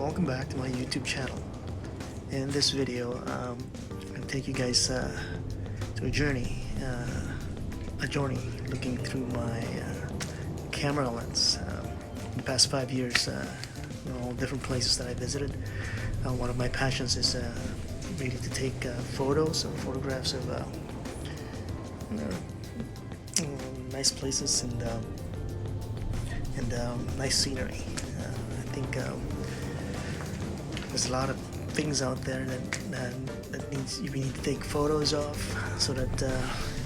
welcome back to my YouTube channel. In this video, I'm going to take you guys to a journey looking through my camera lens. In the past 5 years, all different places that I visited. One of my passions is really to take photographs of nice places and nice scenery. I think there's a lot of things out there that needs we need to take photos of so that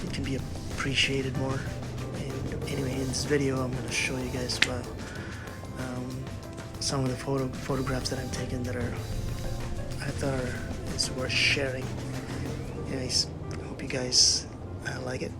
it can be appreciated more. And anyway, in this video, I'm going to show you guys some of the photographs that I've taken that I thought is worth sharing. Anyways, I hope you guys like it.